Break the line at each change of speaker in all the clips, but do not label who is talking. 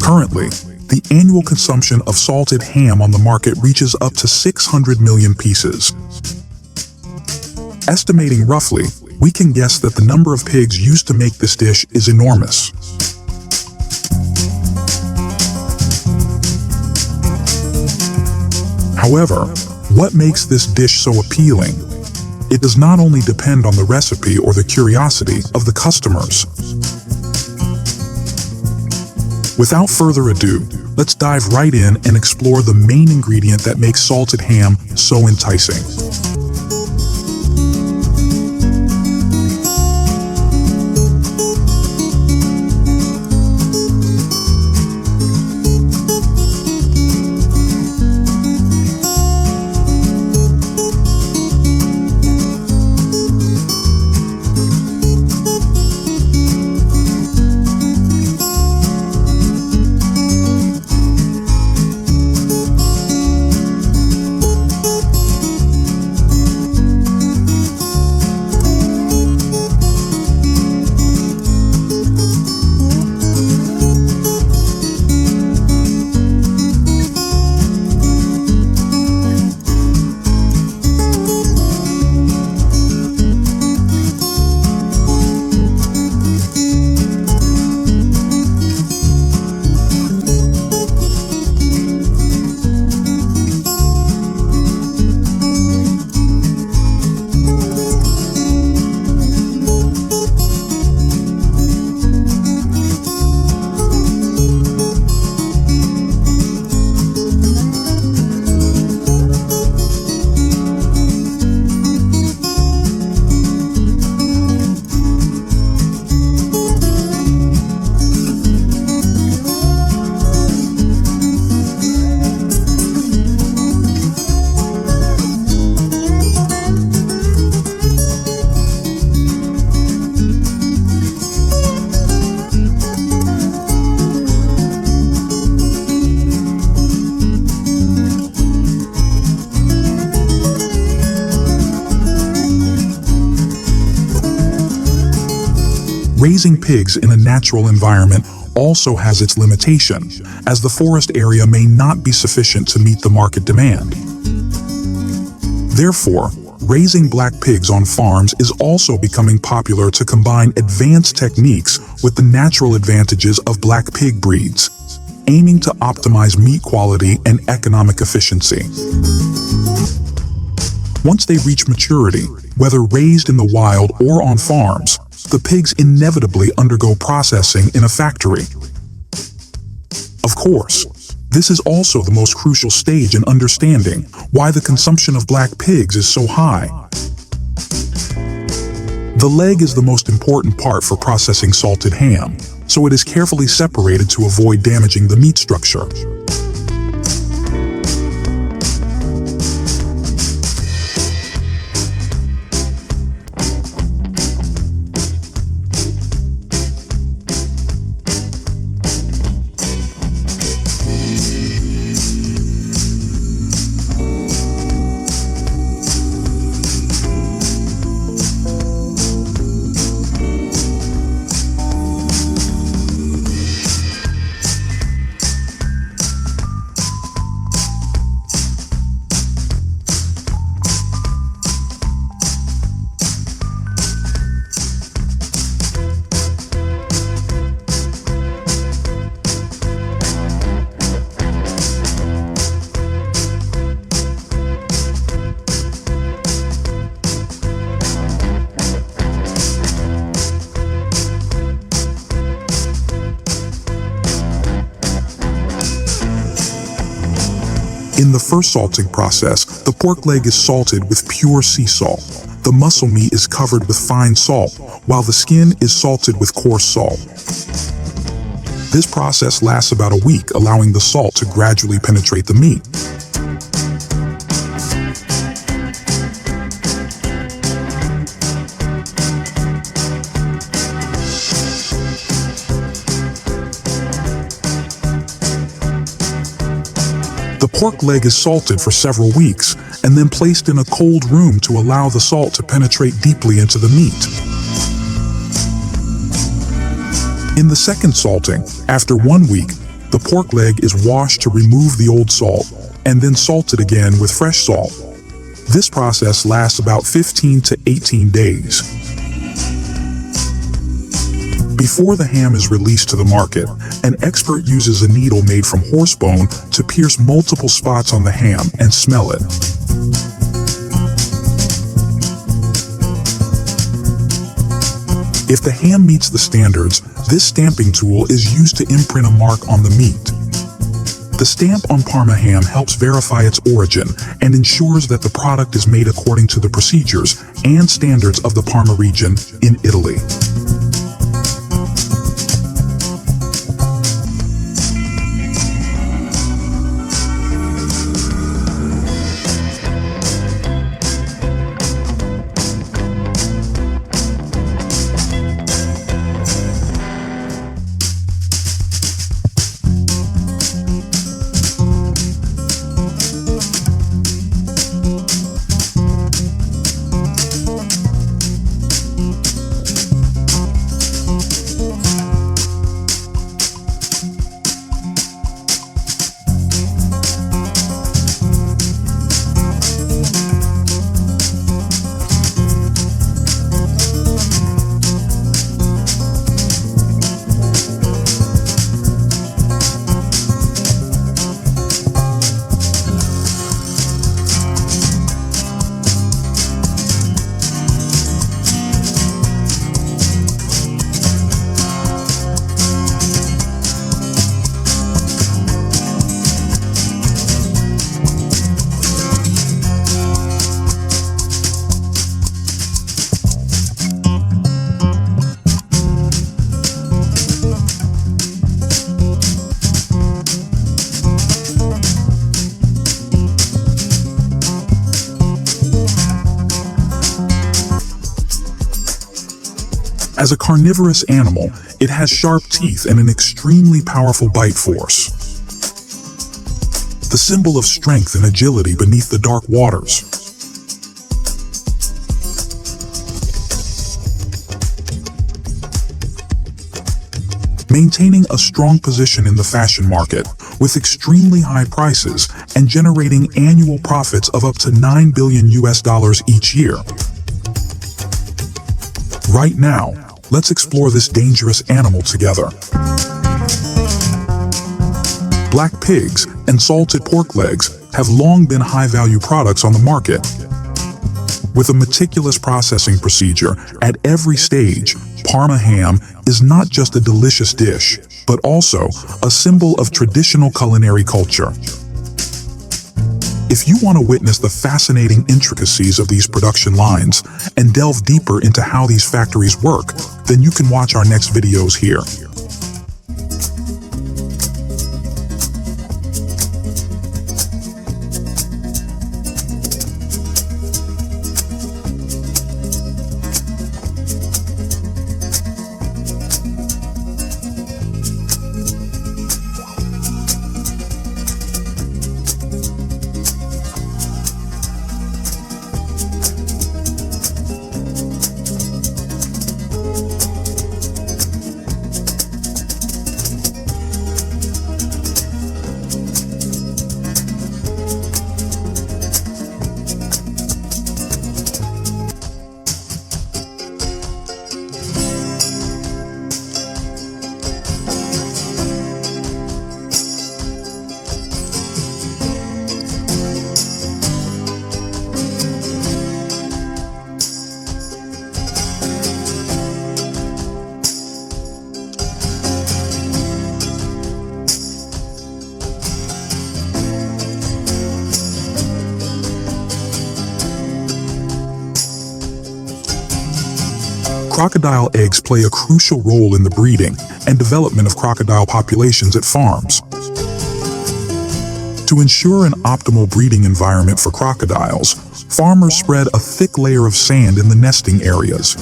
Currently, the annual consumption of salted ham on the market reaches up to 600 million pieces. Estimating roughly, we can guess that the number of pigs used to make this dish is enormous. However, what makes this dish so appealing? It does not only depend on the recipe or the curiosity of the customers. Without further ado, let's dive right in and explore the main ingredient that makes salted ham so enticing. Raising pigs in a natural environment also has its limitation, as the forest area may not be sufficient to meet the market demand. Therefore, raising black pigs on farms is also becoming popular to combine advanced techniques with the natural advantages of black pig breeds, aiming to optimize meat quality and economic efficiency. Once they reach maturity, whether raised in the wild or on farms, the pigs inevitably undergo processing in a factory. Of course, this is also the most crucial stage in understanding why the consumption of black pigs is so high. The leg is the most important part for processing salted ham, so it is carefully separated to avoid damaging the meat structure. In the first salting process, the pork leg is salted with pure sea salt. The muscle meat is covered with fine salt, while the skin is salted with coarse salt. This process lasts about a week, allowing the salt to gradually penetrate the meat. The pork leg is salted for several weeks and then placed in a cold room to allow the salt to penetrate deeply into the meat. In the second salting, after 1 week, The pork leg is washed to remove the old salt, and then salted again with fresh salt. This process lasts about 15 to 18 days. Before the ham is released to the market, an expert uses a needle made from horse bone to pierce multiple spots on the ham and smell it. If the ham meets the standards, this stamping tool is used to imprint a mark on the meat. The stamp on Parma ham helps verify its origin and ensures that the product is made according to the procedures and standards of the Parma region in Italy. As a carnivorous animal, it has sharp teeth and an extremely powerful bite force. The symbol of strength and agility beneath the dark waters. Maintaining a strong position in the fashion market with extremely high prices and generating annual profits of up to $9 billion each year. Right now, let's explore this dangerous animal together. Black pigs and salted pork legs have long been high-value products on the market. With a meticulous processing procedure at every stage, Parma ham is not just a delicious dish, but also a symbol of traditional culinary culture. If you want to witness the fascinating intricacies of these production lines and delve deeper into how these factories work, then you can watch our next videos here. Crocodile eggs play a crucial role in the breeding and development of crocodile populations at farms. To ensure an optimal breeding environment for crocodiles, farmers spread a thick layer of sand in the nesting areas.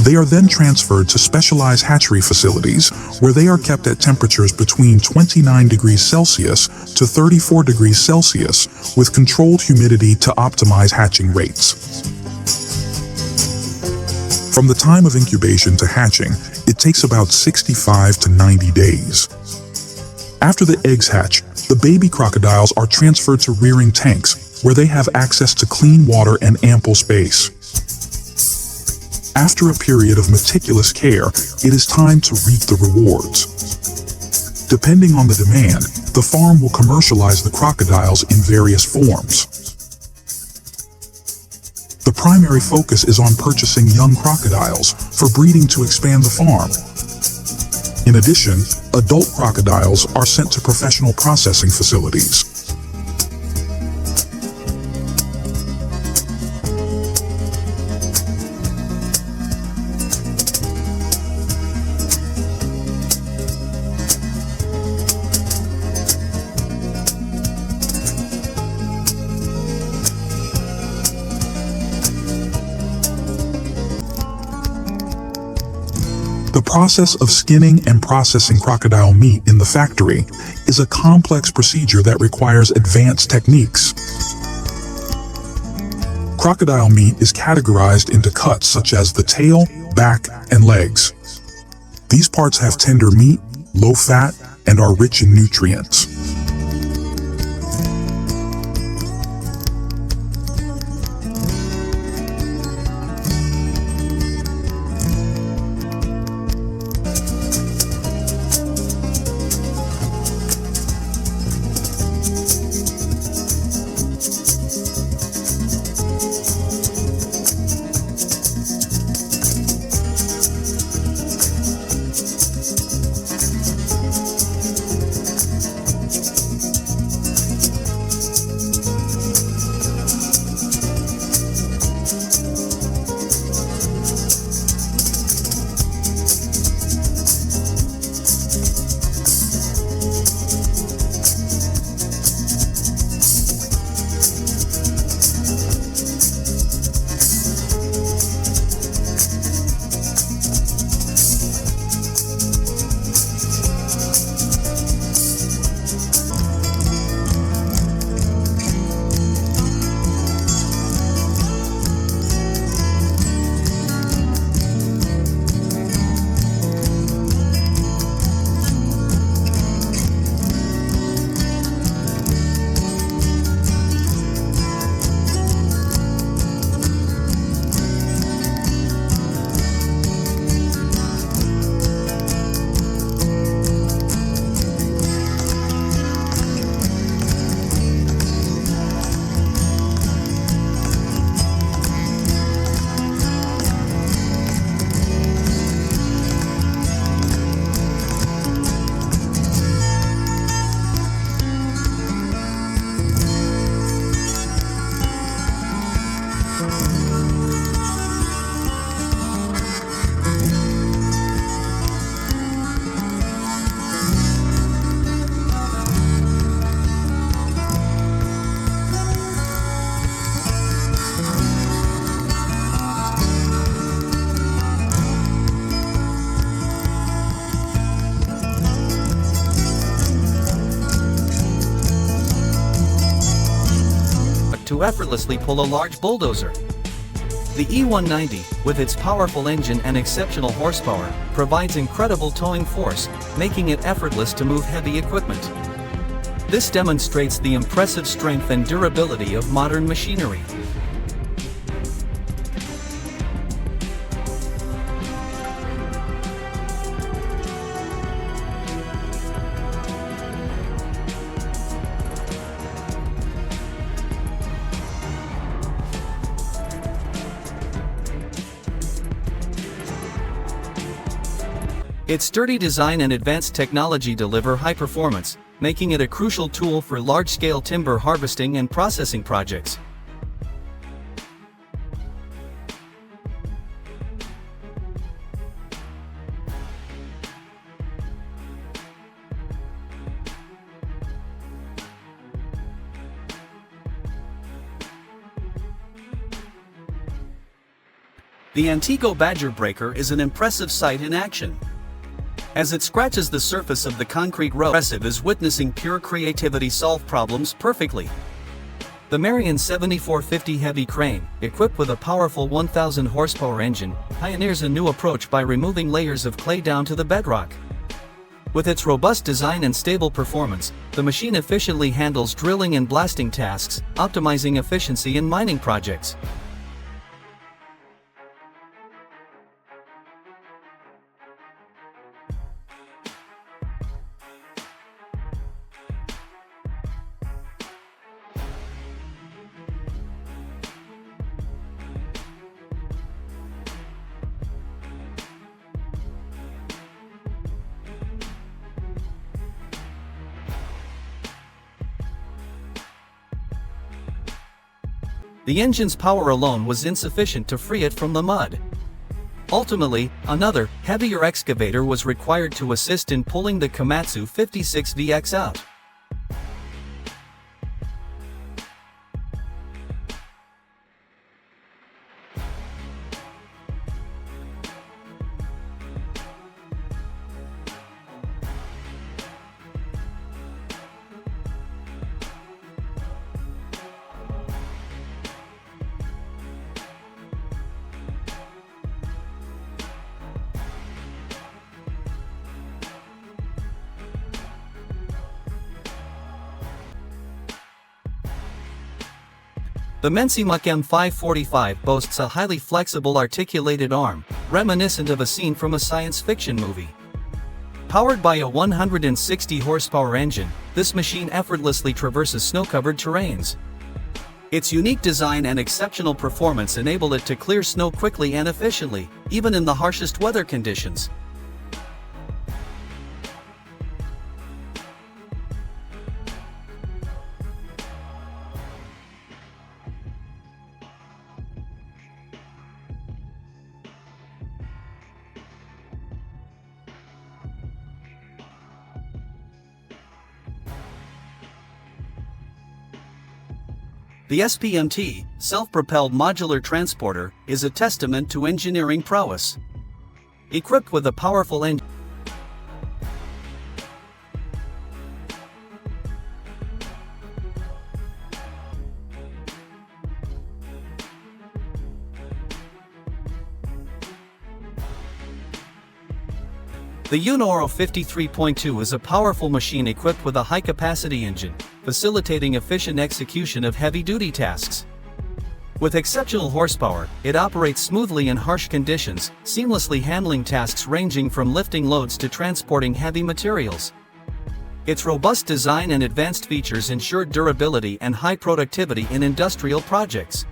They are then transferred to specialized hatchery facilities, where they are kept at temperatures between 29 degrees Celsius to 34 degrees Celsius, with controlled humidity to optimize hatching rates. From the time of incubation to hatching, it takes about 65 to 90 days. After the eggs hatch, the baby crocodiles are transferred to rearing tanks, where they have access to clean water and ample space. After a period of meticulous care, it is time to reap the rewards. Depending on the demand, the farm will commercialize the crocodiles in various forms. The primary focus is on purchasing young crocodiles for breeding to expand the farm. In addition, adult crocodiles are sent to professional processing facilities. The process of skinning and processing crocodile meat in the factory is a complex procedure that requires advanced techniques. Crocodile meat is categorized into cuts such as the tail, back, and legs. These parts have tender meat, low fat, and are rich in nutrients.
To effortlessly pull a large bulldozer. The E190, with its powerful engine and exceptional horsepower, provides incredible towing force, making it effortless to move heavy equipment. This demonstrates the impressive strength and durability of modern machinery. Its sturdy design and advanced technology deliver high performance, making it a crucial tool for large-scale timber harvesting and processing projects. The Antigo Badger breaker is an impressive sight in action. As it scratches the surface of the concrete road, impressive is witnessing pure creativity solve problems perfectly. The Marion 7450 heavy crane, equipped with a powerful 1000 horsepower engine, pioneers a new approach by removing layers of clay down to the bedrock. With its robust design and stable performance, the machine efficiently handles drilling and blasting tasks, optimizing efficiency in mining projects. The engine's power alone was insufficient to free it from the mud. Ultimately, another, heavier excavator was required to assist in pulling the Komatsu 56VX out. The Mensimuk M545 boasts a highly flexible articulated arm, reminiscent of a scene from a science fiction movie. Powered by a 160 horsepower engine, this machine effortlessly traverses snow-covered terrains. Its unique design and exceptional performance enable it to clear snow quickly and efficiently, even in the harshest weather conditions. The SPMT, self-propelled modular transporter, is a testament to engineering prowess. Equipped with a powerful engine, the Unoro 53.2 is a powerful machine equipped with a high-capacity engine, facilitating efficient execution of heavy-duty tasks. With exceptional horsepower, it operates smoothly in harsh conditions, seamlessly handling tasks ranging from lifting loads to transporting heavy materials. Its robust design and advanced features ensure durability and high productivity in industrial projects.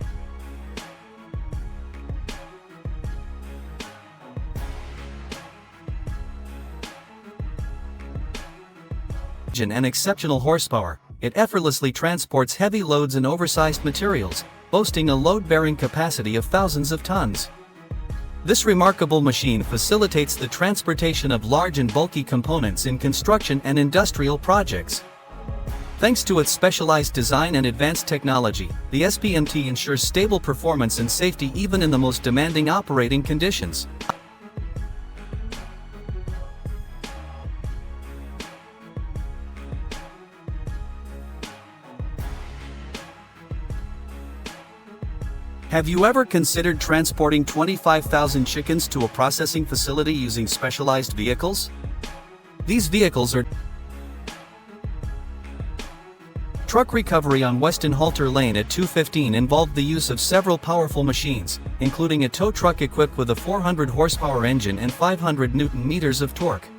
And exceptional horsepower, it effortlessly transports heavy loads and oversized materials, boasting a load-bearing capacity of thousands of tons. This remarkable machine facilitates the transportation of large and bulky components in construction and industrial projects. Thanks to its specialized design and advanced technology, the SPMT ensures stable performance and safety even in the most demanding operating conditions. Have you ever considered transporting 25,000 chickens to a processing facility using specialized vehicles? These vehicles are Truck recovery on Weston Halter Lane at 215 involved the use of several powerful machines, including a tow truck equipped with a 400 horsepower engine and 500 Newton meters of torque.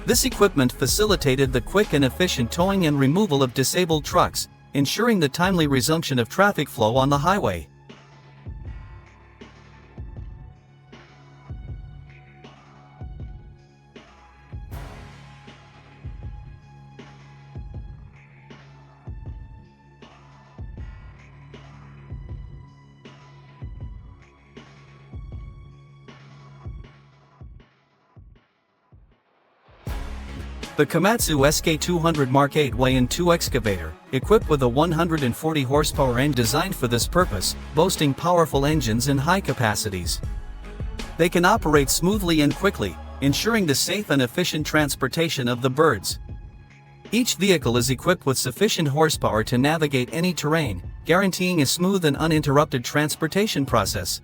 This equipment facilitated the quick and efficient towing and removal of disabled trucks, ensuring the timely resumption of traffic flow on the highway. The Komatsu SK200 Mark 8 weigh-in 2 excavator, equipped with a 140 horsepower engine designed for this purpose, boasting powerful engines and high capacities. They can operate smoothly and quickly, ensuring the safe and efficient transportation of the birds. Each vehicle is equipped with sufficient horsepower to navigate any terrain, guaranteeing a smooth and uninterrupted transportation process.